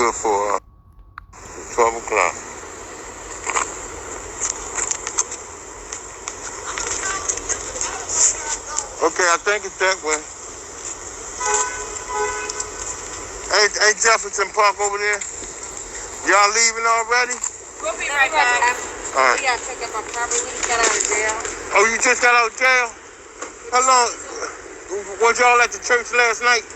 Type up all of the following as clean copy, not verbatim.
good for 12 o'clock. Okay, I think it's that way. Hey, Jefferson Park over there. Y'all leaving already? We'll be right back. All right. We gotta pick up our property. We just got out of jail. Oh, you just got out of jail? How long? Was y'all at the church last night?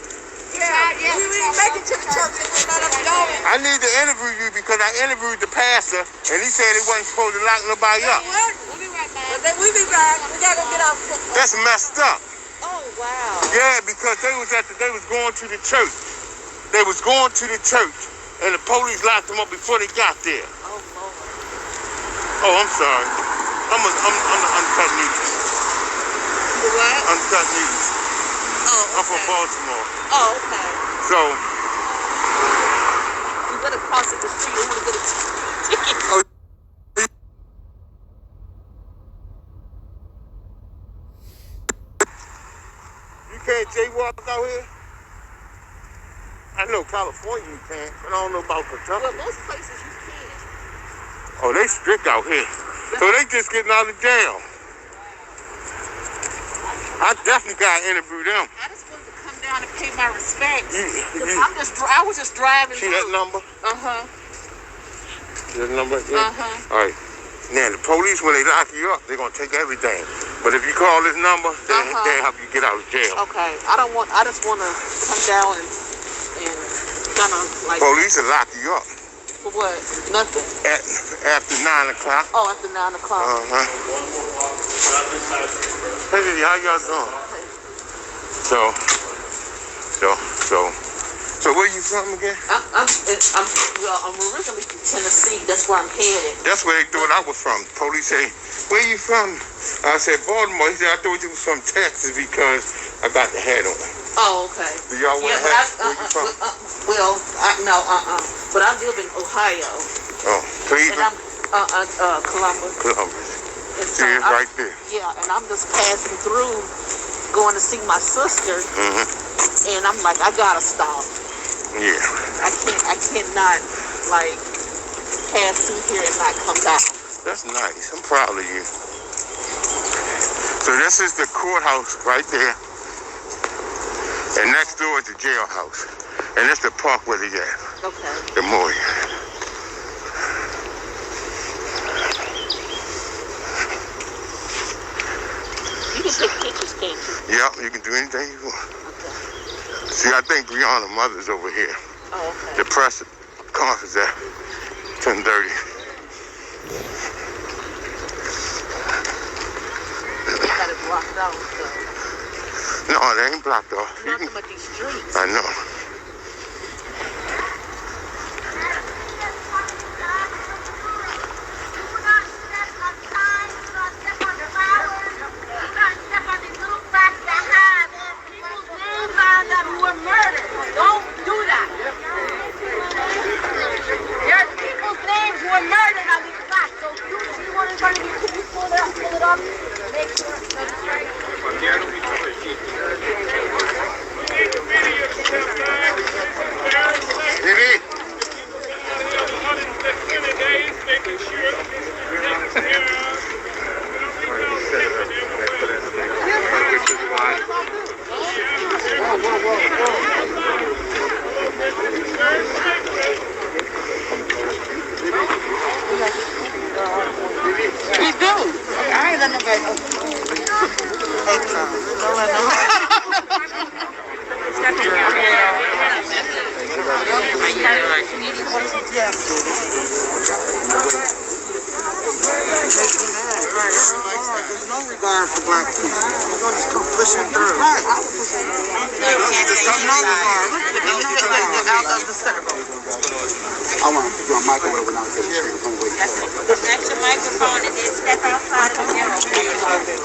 Yeah, we didn't make it to the church. They wouldn't let us go. I need to interview you because I interviewed the pastor and he said he wasn't supposed to lock nobody up. We'll be right back. We'll be back. We gotta go get out. That's messed up. Oh, wow. Yeah, because they was going to the church. They was going to the church and the police locked them up before they got there. Oh, Lord. Oh, I'm sorry. I'm Uncut News. The what? Uncut News. Oh, okay. I'm from Baltimore. Oh, okay. So. We better cross the street. We want to get a ticket. Oh. You can't jaywalk out here? I know California you can't, but I don't know about Kentucky. Well, most places you can. Oh, they strict out here. So they just getting out of jail. I definitely got to interview them. I just wanted to come down and pay my respects. I was just driving. See that number? Uh-huh. See that number? Yeah. Uh-huh. All right. Now, the police, when they lock you up, they're going to take everything. But if you call this number, they'll help you get out of jail. Okay. I just want to come down and kind of like... Police will lock you up. For what? Nothing. After 9 o'clock. Oh, after 9 o'clock. Uh-huh. Hey, how y'all doing? So where you from again? I'm originally from Tennessee. That's where I'm headed. That's where they thought I was from. Police say, where you from? I said, Baltimore. He said, I thought you was from Texas because I got the hat on. Oh, okay. Do y'all wear hats? Where you from? But I live in Ohio. Oh, Cleveland? And I'm, Columbus. See, it's right there. Yeah, and I'm just passing through, going to see my sister, and I'm like, I gotta stop. Yeah. I cannot, like, pass through here and not come back. That's nice. I'm proud of you. So this is the courthouse right there. And next door is the jailhouse. And that's the park where they at. Okay. The morgue. You can take pictures, can't you? Yep, you can do anything you want. Okay. See, I think Brianna's mother's over here. Oh, okay. The press conference at 10:30. They got it blocked out, so. No, they ain't blocked off. Nothing but these streets. I know. There's no regard for black people. We're going to just come pushing through. Right. I want to do a microwave when I was in the street. Disconnect your microphone and then step outside of the camera. Got it.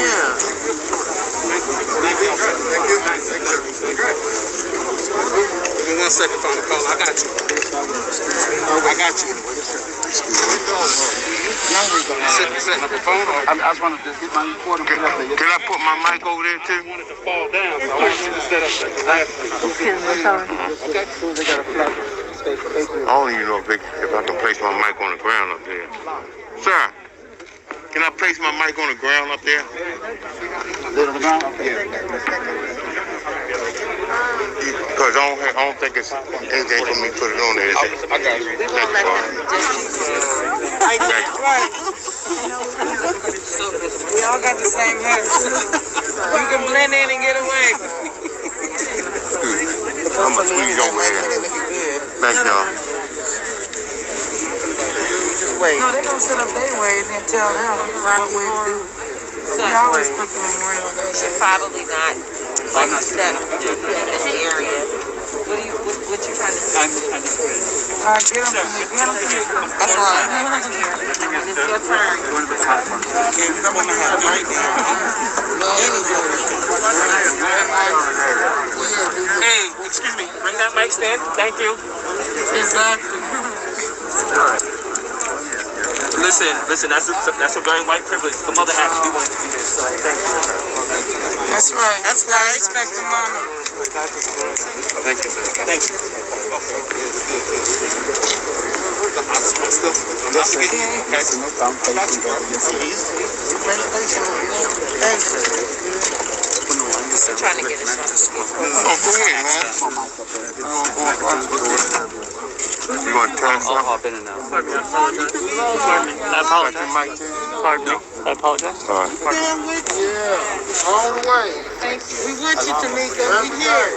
Yeah. Give me 1 second, phone call. I got you. I got you. no regard. Setting up the phone. I just want to just get my report and put it up there. Can I put my mic over there too? I wanted to fall down, so I want you to set up exactly. Okay. So they got a flat space. I don't even know if I can place my mic on the ground up there. Sir, can I place my mic on the ground up there? Lay on the ground? Yeah. Because I don't think it's anything for me to put it on there. I got you. We all got the same hair. You can blend in and get away. I'm going to squeeze over here. Thank y'all. No, they don't sit up their way and then tell them what we do. We always put them in work. Should probably not like set up in this area. What you trying to say? All right, get them from me. Get them from me. That's right. It's your turn. Hey, excuse me. Bring that mic stand. Thank you. Exactly. Listen. That's a very white privilege. The mother has to be one to do this. So thank you. That's right. That's what I expect the mama. Thank you. Thank you. I'm trying to get a shot. Oh, go ahead, man. You going to tell us something? hop in and out. Pardon me. I apologize. Pardon me. I apologize. All right. Yeah. All the way. We want you, Tamika. We here.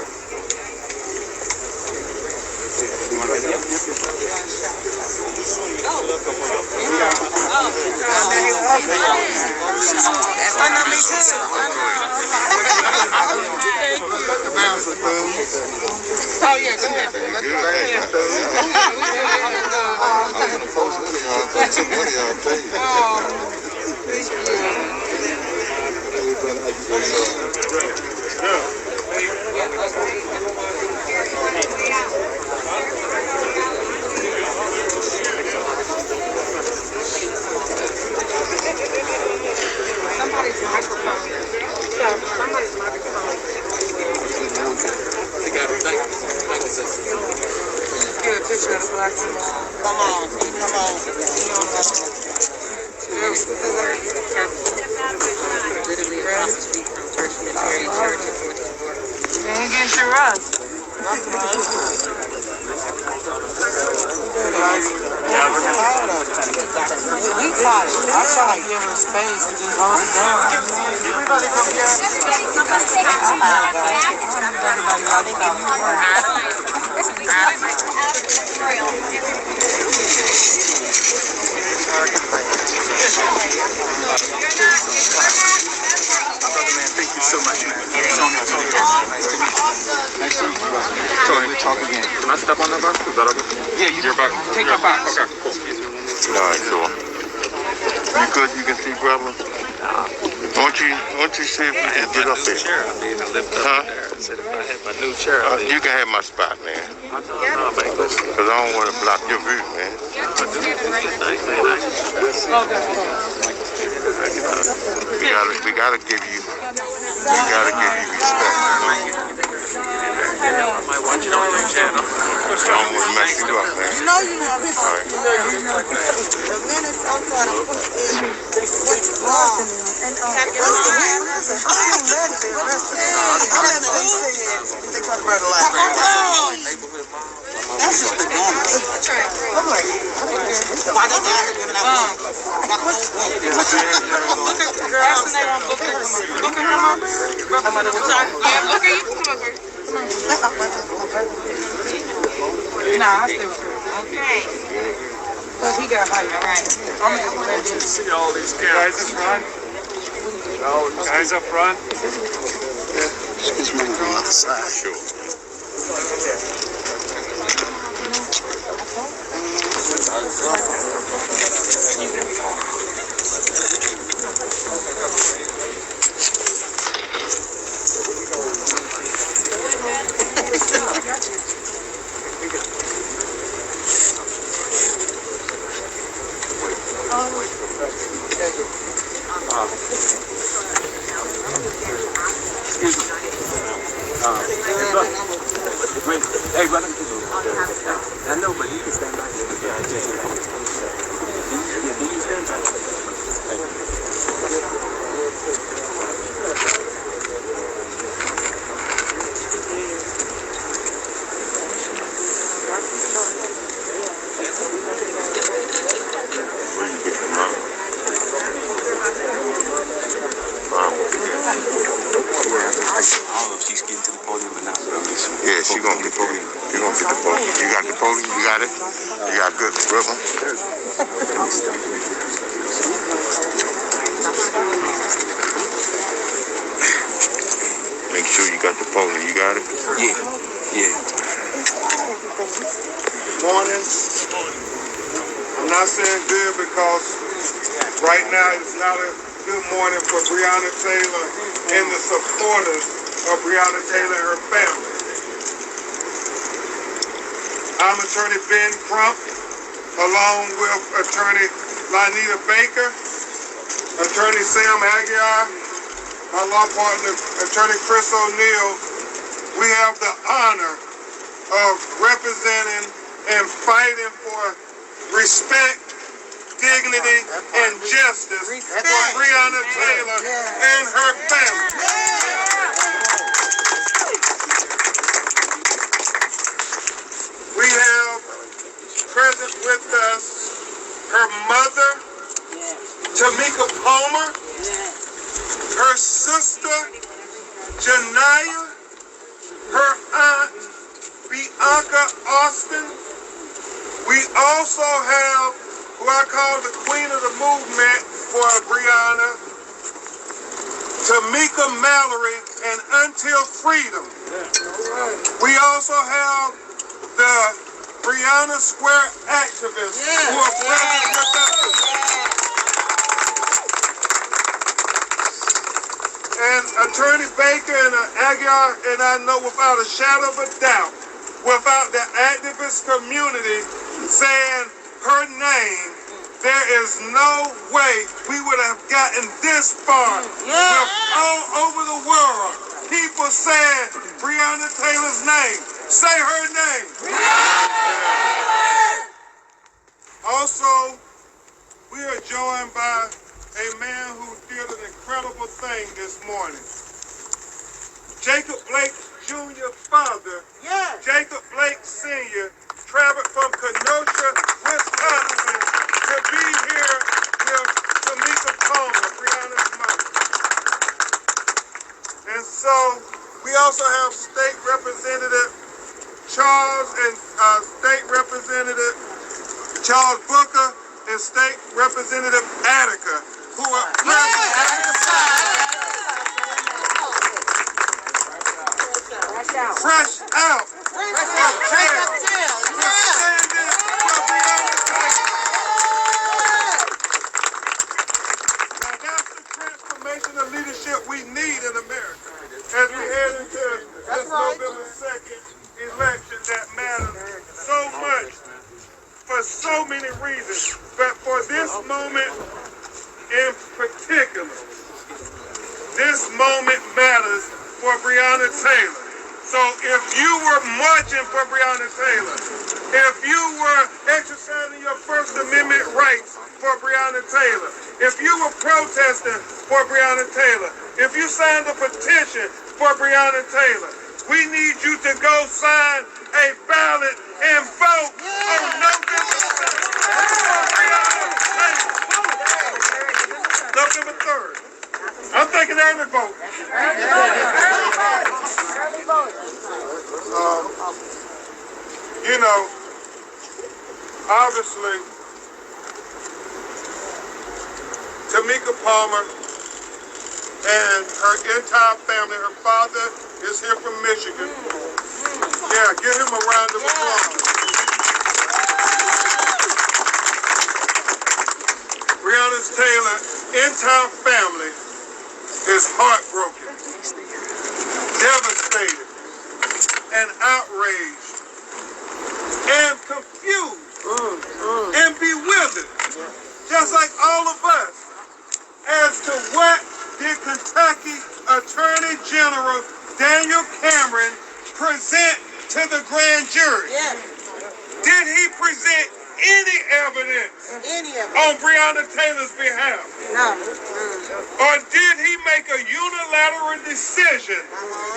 Oh yeah, go ahead. I'm going to post one of y'all. Put some money on pay. Get a picture of the black woman. Come on. Literally across the street from Church Unitarian Church in Portsmouth. They ain't getting through us. We caught it. I try to give her space and just hold it down. Everybody come here. Thank you so much, man. Nice to meet you. Tony, we'll talk again. Can I step on that box? Is that okay? Yeah, you can take my box. Okay, cool. All right, cool. You good? You can see, brother? Why don't you see if you can get up there? Chair, I mean, I lift up there. I said if I had my new chair, You can have my spot, man. Because I don't want to block your view, man. We gotta give you respect. I might watch it on your channel. I don't want to mess you up, man. You know you have it. All right. The minutes outside of put in what's wrong. And what's the reason? I'm ready to arrest the they talk about it last night. That's just the normal. I'm like, why they got her giving out look at the girl. Look at her mom. Yeah, look at you. Nah, I still Okay. but he got hype. I'm gonna See all these guys up front? Guys up front? Excuse me, on the other side. Sure. Oh, gonna get police. You gonna get the police. You got the police. You got it. You got good rhythm. Make sure you got the police. You got it. Yeah. Morning. I'm not saying good because right now it's not a good morning for Breonna Taylor and the supporters of Breonna Taylor and her family. I'm Attorney Ben Crump, along with Attorney Lanita Baker, Attorney Sam Aguiar, my law partner, Attorney Chris O'Neill. We have the honor of representing and fighting for respect, dignity, and justice for Breonna Taylor and her family. We have present with us her mother, Tamika Palmer, her sister, Janiyah, her aunt, Bianca Austin. We also have who I call the queen of the movement for Breonna, Tamika Mallory, and Until Freedom. We also have the Breonna Square activists who are present with us. And Attorney Baker and Aguiar and I know without a shadow of a doubt, without the activist community saying her name, there is no way we would have gotten this far. With all over the world, people saying Breonna Taylor's name. Say her name. Also, we are joined by a man who did an incredible thing this morning. Jacob Blake Jr.'s father, Jacob Blake Sr., traveled from Kenosha, Wisconsin to be here with Tamika Palmer, Breonna's mother. And so we also have State Representative Charles and State Representative Charles Booker and State Representative Attica, who are present. Fresh out. Of leadership we need in America as we head into this November 2nd election that matters so much for so many reasons, but for this moment in particular, this moment matters for Breonna Taylor. So if you were marching for Breonna Taylor, if you were exercising your First Amendment rights for Breonna Taylor, if you were protesting for Breonna Taylor, if you signed a petition for Breonna Taylor, we need you to go sign a ballot and vote on November 2nd. November 3rd. I'm thinking early vote. You know, obviously, Tamika Palmer and her entire family, her father is here from Michigan. Yeah, give him a round of applause. Breonna Taylor, entire family is heartbroken, devastated, and outraged, and confused, and bewildered, just like all of us, as to what did Kentucky Attorney General Daniel Cameron present to the grand jury? Did he present any evidence on Breonna Taylor's behalf? No. Or did he make a unilateral decision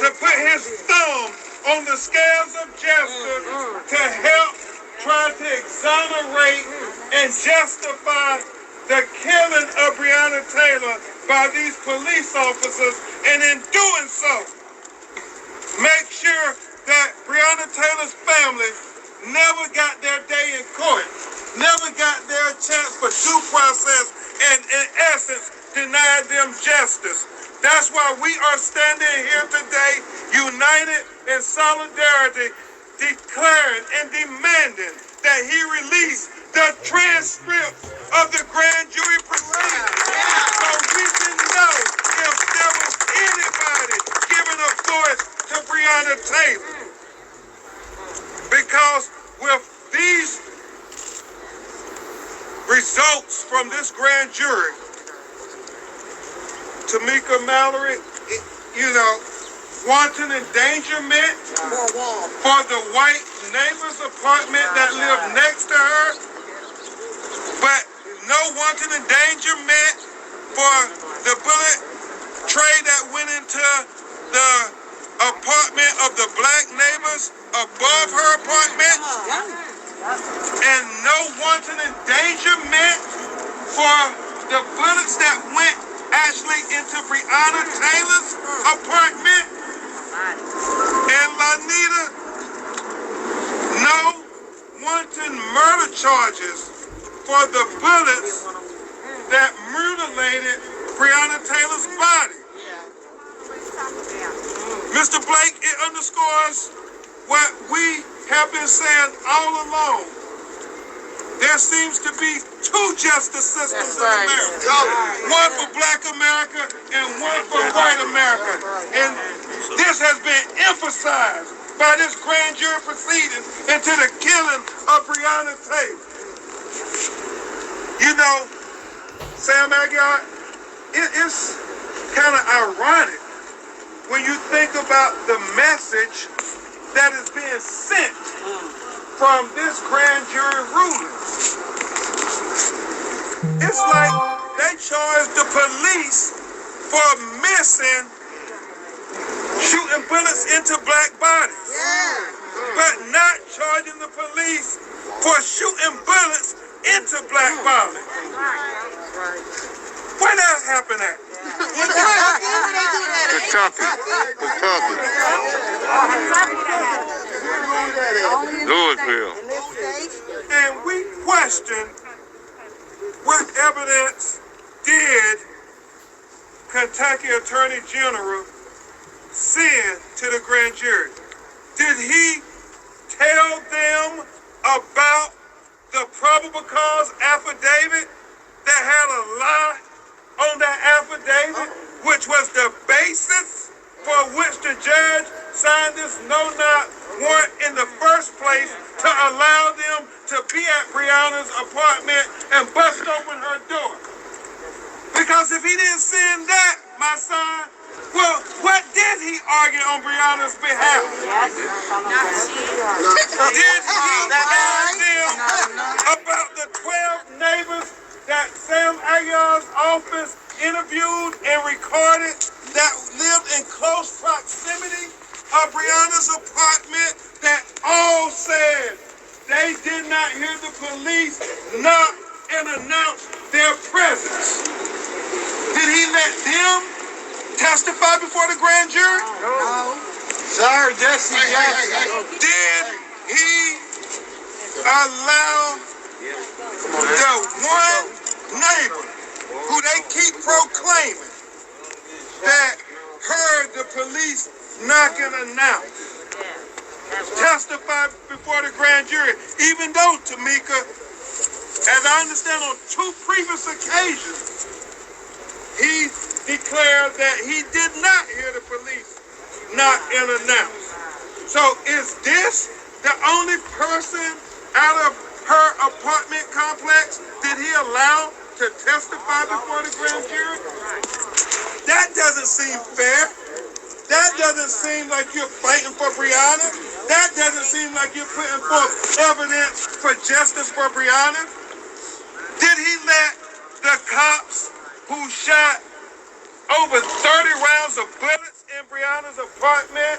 to put his thumb on the scales of justice to help try to exonerate and justify the killing of Breonna Taylor by these police officers, and in doing so, make sure that Breonna Taylor's family never got their day in court, never got their chance for due process, and in essence denied them justice. That's why we are standing here today, united in solidarity, declaring and demanding that he release the transcripts of the grand jury proceedings so we can know if there was anybody giving a voice to Breonna Taylor. Because with these results from this grand jury, Tamika Mallory, wanton endangerment for the white neighbor's apartment that lived next to her, but no wanton endangerment for the bullet tray that went into the apartment of the black neighbors above her apartment, and no wanton endangerment for the bullets that went actually into Breonna Taylor's apartment. And Lanita, no wanton murder charges for the bullets that mutilated Breonna Taylor's body. Mr. Blake, it underscores what we have been saying all along. There seems to be two justice systems in America. One for black America and one for white America. And this has been emphasized by this grand jury proceeding into the killing of Breonna Taylor. You know, Sam Aguiar, it's kind of ironic when you think about the message that is being sent from this grand jury ruling. It's like they charged the police for shooting bullets into black bodies, but not charging the police for shooting bullets into black bodies. Where that happen at? Kentucky. Louisville. And we question what evidence did Kentucky Attorney General send to the grand jury? Did he tell them about the probable cause affidavit that had a lie on that affidavit, which was the basis for which the judge signed this no-knock warrant in the first place to allow them to be at Breonna's apartment and bust open her door? Because if he didn't send that, my son, well, what did he argue on Breonna's behalf? Did he tell them about the 12 neighbors that Sam Aguiar's office interviewed and recorded that lived in close proximity of Breonna's apartment that all said they did not hear the police knock and announce their presence? Did he let them testify before the grand jury? No. Sir, Jesse Jackson. Did he allow the one neighbor who they keep proclaiming that heard the police knock and announce testify before the grand jury, even though, Tamika, as I understand, on 2 previous occasions, he declared that he did not hear the police knock and announce. So is this the only person out of her apartment complex did he allow to testify before the grand jury? That doesn't seem fair. That doesn't seem like you're fighting for Breonna. That doesn't seem like you're putting forth evidence for justice for Breonna. Did he let the cops who shot over 30 rounds of bullets in Breonna's apartment,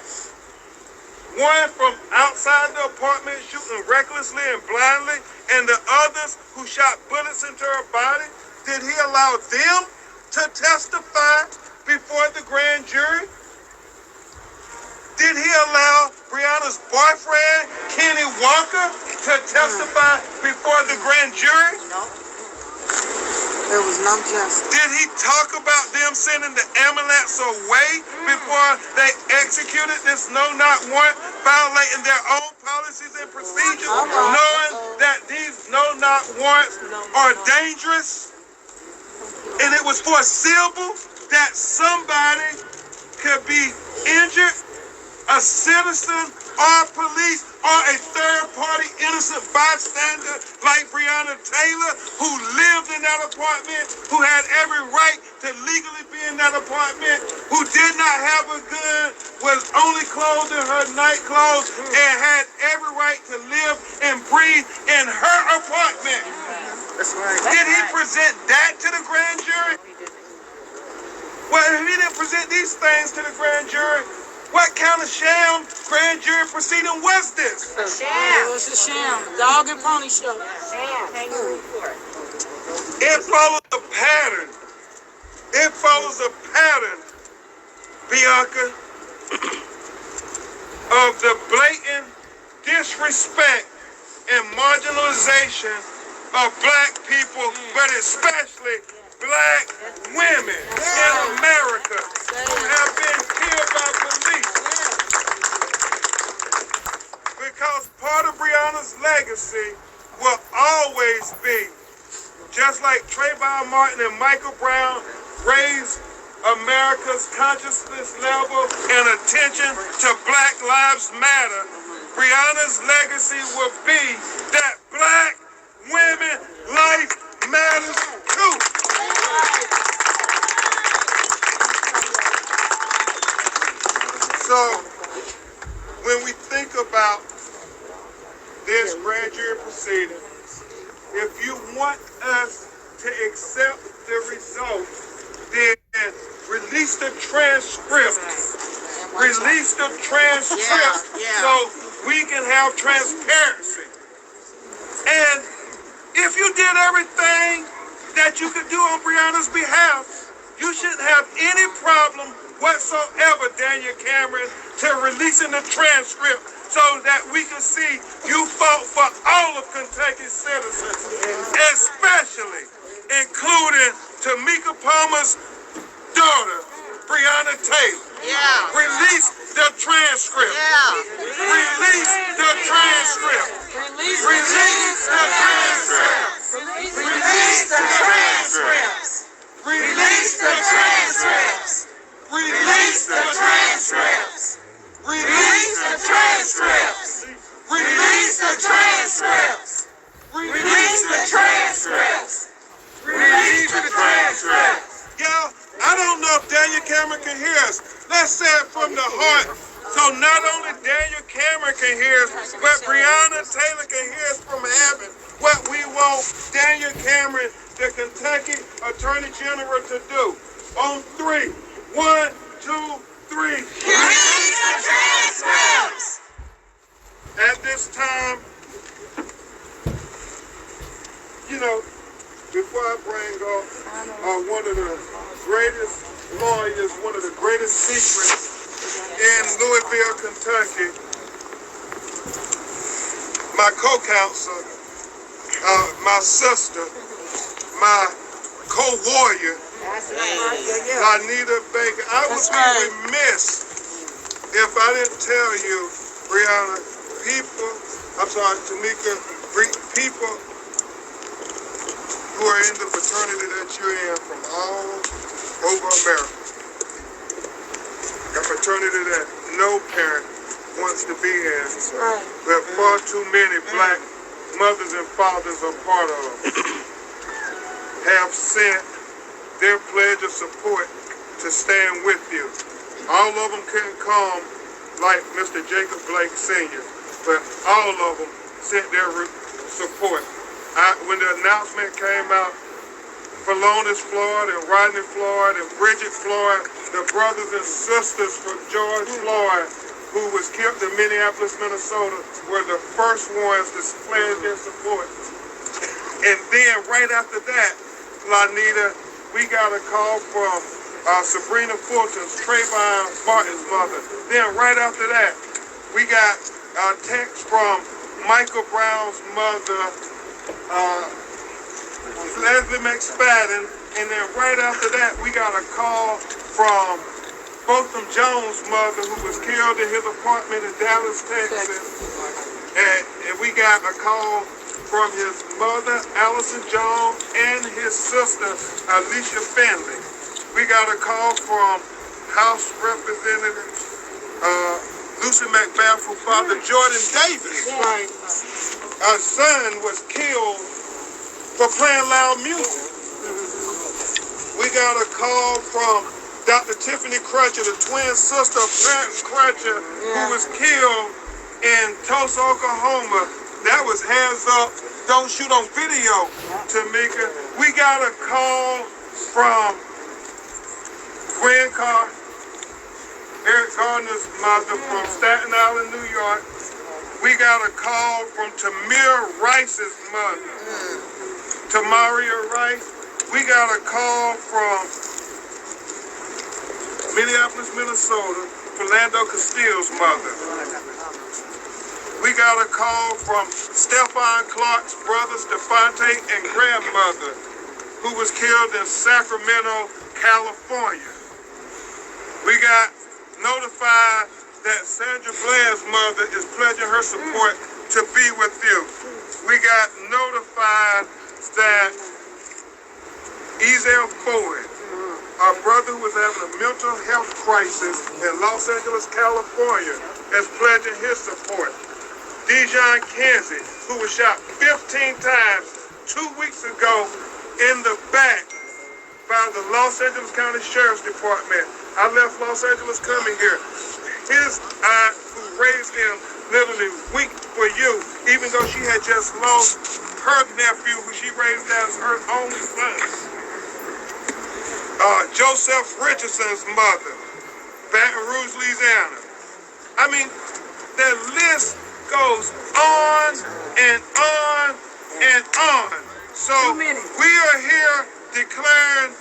one from outside the apartment shooting recklessly and blindly, and the others who shot bullets into her body, did he allow them to testify before the grand jury? Did he allow Breonna Breonna's boyfriend, Kenny Walker, to testify before the grand jury? No. There was no justice. Did he talk about them sending the ambulance away before they executed this no-knock warrant, violating their own policies and procedures, knowing that these no-knock warrants are dangerous? And it was foreseeable that somebody could be injured, a citizen or police or a third-party innocent bystander like Breonna Taylor, who lived in that apartment, who had every right to legally be in that apartment, who did not have a gun, was only clothed in her night clothes, and had every right to live and breathe in her apartment. That's right. Did he present that to the grand jury? Well, if he didn't present these things to the grand jury, what kind of sham grand jury proceeding was this? It was a sham. Dog and pony show. It follows a pattern. It follows a pattern, Bianca, of the blatant disrespect and marginalization of black people, but especially black women in America who have been killed by police. Because part of Breonna's legacy will always be, just like Trayvon Martin and Michael Brown raised America's consciousness level and attention to Black Lives Matter, Breonna's legacy will be that black women life matters too. So, when we think about this grand jury proceeding, if you want us to accept the results, then release the transcripts. Release the transcripts so we can have transparency. And if you did everything that you could do on Breonna's behalf, you shouldn't have any problem whatsoever, Daniel Cameron, to releasing the transcript so that we can see you fought for all of Kentucky's citizens, especially including Tamika Palmer's daughter, Breonna Taylor. Yeah. Release the transcript. Yeah. Release the transcript. Release Release the transcript. Release the transcripts. Release the transcripts. Release the transcripts. Release the transcripts. Release the transcripts. Release the transcripts. Release the transcripts. Y'all, I don't know if Daniel Cameron can hear us. Let's say it from the heart. So not only Daniel Cameron can hear us, but Breonna Taylor can hear us from heaven. What we want Daniel Cameron, the Kentucky Attorney General, to do. On 3. 1, 2, 3. Release the transcripts. At this time, you know, before I bring up one of the greatest lawyers, one of the greatest secrets in Louisville, Kentucky, my co-counsel, my sister, my co-warrior, Lanita Baker. I would be remiss if I didn't tell you, Breonna, Tamika, people who are in the fraternity that you're in from all over America. A fraternity that no parent wants to be in. That's right. That far too many black mothers and fathers are part of, have sent their pledge of support to stand with you. All of them couldn't come like Mr. Jacob Blake Sr., but all of them sent their support. When the announcement came out, Phalonis Floyd and Rodney Floyd and Bridget Floyd, the brothers and sisters from George Floyd, who was killed in Minneapolis, Minnesota, were the first ones to pledge their support. And then right after that, Lanita, we got a call from Sabrina Fulton's, Trayvon Martin's mother. Then right after that, We got a text from Michael Brown's mother, Leslie McSpadden, and then right after that, we got a call from Botham Jones' mother, who was killed in his apartment in Dallas, Texas. And we got a call from his mother, Allison Jones, and his sister, Alicia Finley. We got a call from House Representative Lucy McBath, who Father Jordan Davis. Our son was killed for playing loud music. We got a call from Dr. Tiffany Crutcher, the twin sister of Clarence Crutcher, who was killed in Tulsa, Oklahoma. That was hands up, don't shoot on video, Tamika. We got a call from Gwen Carr, Eric Garner's mother from Staten Island, New York. We got a call from Tamir Rice's mother, Tamaria Rice. We got a call from Minneapolis, Minnesota, Philando Castile's mother. We got a call from Stephon Clark's brother, Stephante, and grandmother, who was killed in Sacramento, California. We got notified that Sandra Blair's mother is pledging her support to be with you. We got notified that Ezel Ford, our brother who was having a mental health crisis in Los Angeles, California, is pledging his support. Dijon Kenzie, who was shot 15 times 2 weeks ago in the back by the Los Angeles County Sheriff's Department. I left Los Angeles coming here. His aunt, who raised him, literally wept for you, even though she had just lost her nephew, who she raised as her only son. Joseph Richardson's mother, Baton Rouge, Louisiana. I mean, the list goes on and on and on. So we are here declaring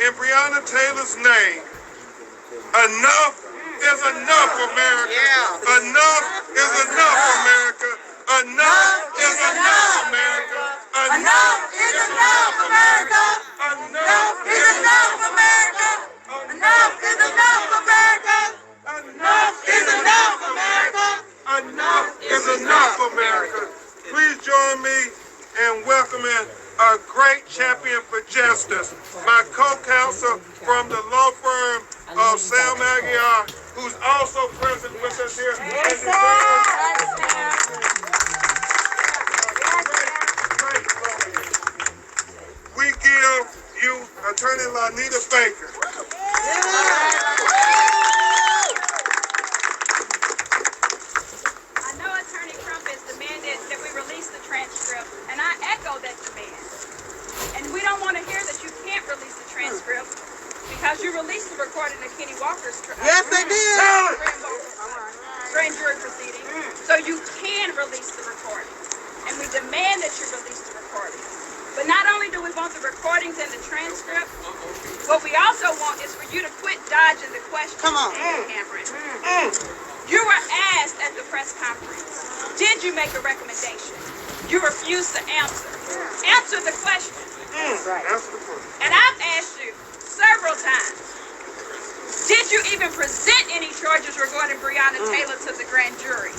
in Breonna Taylor's name, enough is enough, America. Enough is enough, America. Enough is enough, America. Enough is enough, America. Enough is enough, America. Enough is enough, America. Enough is enough, America. Enough is enough, America. Please join me in welcoming a great champion for justice, my co-counsel from the law firm of Sam Aguiar, who's also present with us here. We give you Attorney Lanita Baker. I know Attorney Crump has demanded that we release the transcript, and I echo that demand. And we don't want to hear that you can't release the transcript because you released the recording of Kenny Walker's Yes, they did. grand jury proceeding. So you can release the recording. And we demand that you release the recording. But not only do we want the recordings and the transcript, what we also want is for you to quit dodging the question. Come on. Cameron. You were asked at the press conference, did you make a recommendation? You refused to answer. Answer the question. And I've asked you several times, did you even present any charges regarding Breonna Taylor to the grand jury?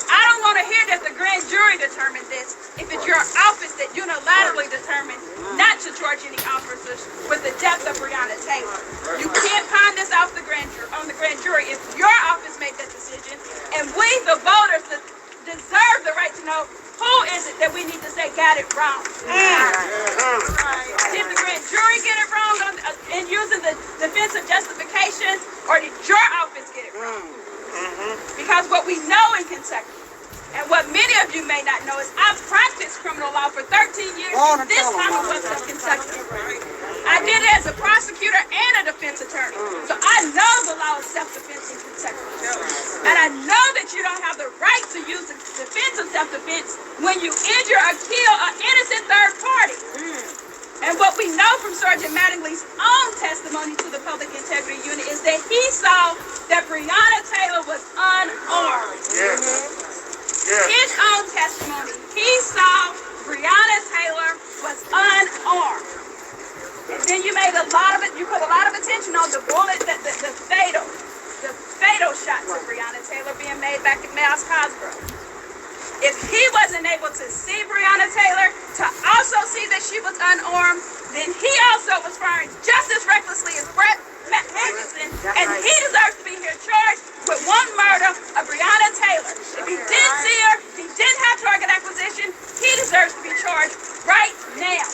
I don't want to hear that the grand jury determined this if it's your office that unilaterally determined not to charge any officers with the death of Breonna Taylor. You can't pawn this off the grand jury if your office made that decision, and we, the voters, deserve the right to know who is it that we need to say got it wrong. Did the grand jury get it wrong in using the defensive justification, or did your office get it wrong? Because what we know in Kentucky, and what many of you may not know, is I've practiced criminal law for 13 years in this Commonwealth of Kentucky. I did it as a prosecutor and a defense attorney. So I know the law of self-defense in Kentucky. And I know that you don't have the right to use the defense of self-defense when you injure or kill an innocent third party. And what we know from Sergeant Mattingly's own testimony to the Public Integrity Unit is that he saw that Breonna Taylor was unharmed. unarmed. Yes. Yes. His own testimony, he saw Breonna Taylor was unarmed. And then you made a lot of it, you put a lot of attention on the bullet, the fatal shot to Breonna Taylor being made back at Mouse Cosgrove. If he wasn't able to see Breonna Taylor, to also see that she was unarmed, then he also was firing just as recklessly as Brett Hagerson, and he deserves to be here charged with one murder of Breonna Taylor. If he didn't see her, he didn't have target acquisition, he deserves to be charged right now.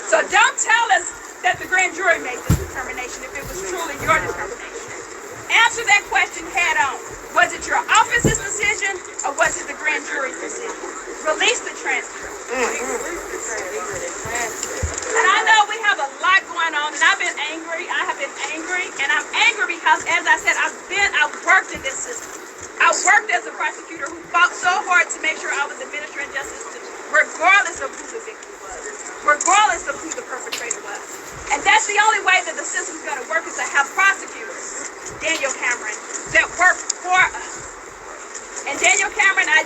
So don't tell us that the grand jury made this determination if it was truly your determination. Answer that question head on. Was it your office's decision or was it the grand jury's decision? Release the transcript. And I know we have a lot going on, and I've been angry. I have been angry, and I'm angry because, as I said, I've worked in this system. I worked as a prosecutor who fought so hard to make sure I was administering justice, regardless of who the victim was, regardless of who the perpetrator was. And that's the only way that the system's going to work, is to have prosecutors, Daniel Cameron, that work for us. And Daniel Cameron, I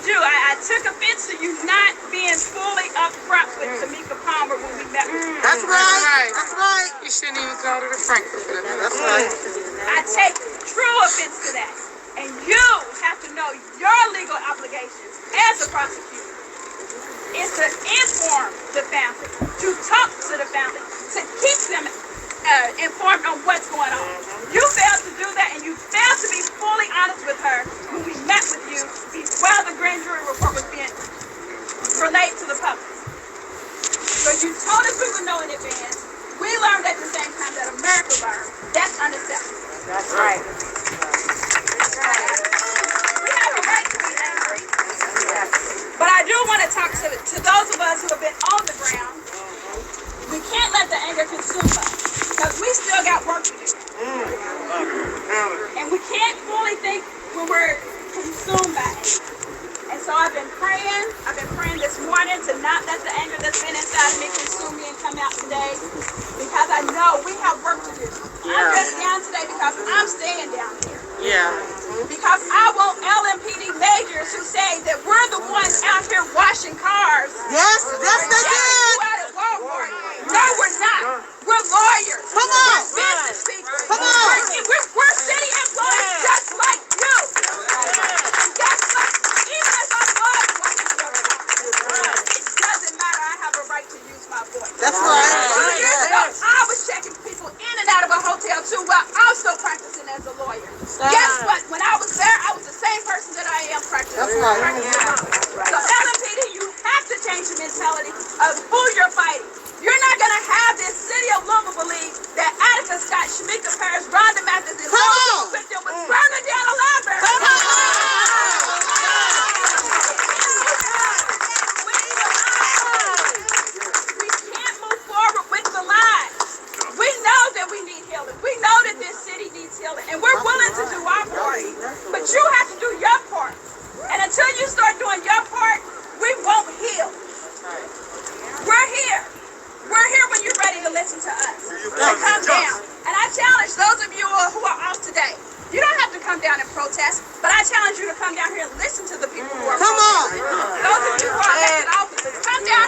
took offense to you not being fully upfront with Tamika Palmer when we met with you. That's right. That's right. You shouldn't even call it a Frankfurt. That's right. I take true offense to that. And you have to know your legal obligations as a prosecutor is to inform the family, to talk to the family, to keep them informed on what's going on. You failed to do that, and you failed to be fully honest with her when we met with you while the grand jury report was being relayed to the public. So you told us we would know in advance. We learned at the same time that America learned. That's unacceptable. That's right. We have a right to be angry. But I do want to talk to those of us who have been on the ground. We can't let the anger consume us, because we still got work to do. And we can't fully think when we're consumed by anger. And so I've been praying this morning to not let the anger that's been inside of me consume me and come out today, because I know we have work to do. I'm just down today because I'm staying down here. Yeah. Because I want LMPD majors who say that we're the ones out here washing cars. Yes, yes, they did. Out at Walmart. No, we're not. We're lawyers. Come on. We're business people. Come on. We're city employees just like you. And guess what? Even as I'm lawyers, it doesn't matter. I have a right to use my voice. That's right. 2 years ago, I was checking people in and out of a hotel too, while also practicing as a lawyer. Guess what? When I was there, I was the same person that I am practicing. That's right. So LMPD, you have to change the mentality of who you're fighting. You're not going to have this city of Louisville believe that Attica Scott, Shamika Paris, Rhonda Mathis, and all those victims was burning down a library. Come on. We can't move forward with the lies. We know that we need healing. We know that this city needs healing, and we're willing to do our part. But you have to do your part. And until you start doing your part, we won't heal. We're here. We're here when you're ready to listen to us. So come down. And I challenge those of you who are off today. You don't have to come down and protest, but I challenge you to come down here and listen to the people who are protesting. Those of you who are elected officers, come down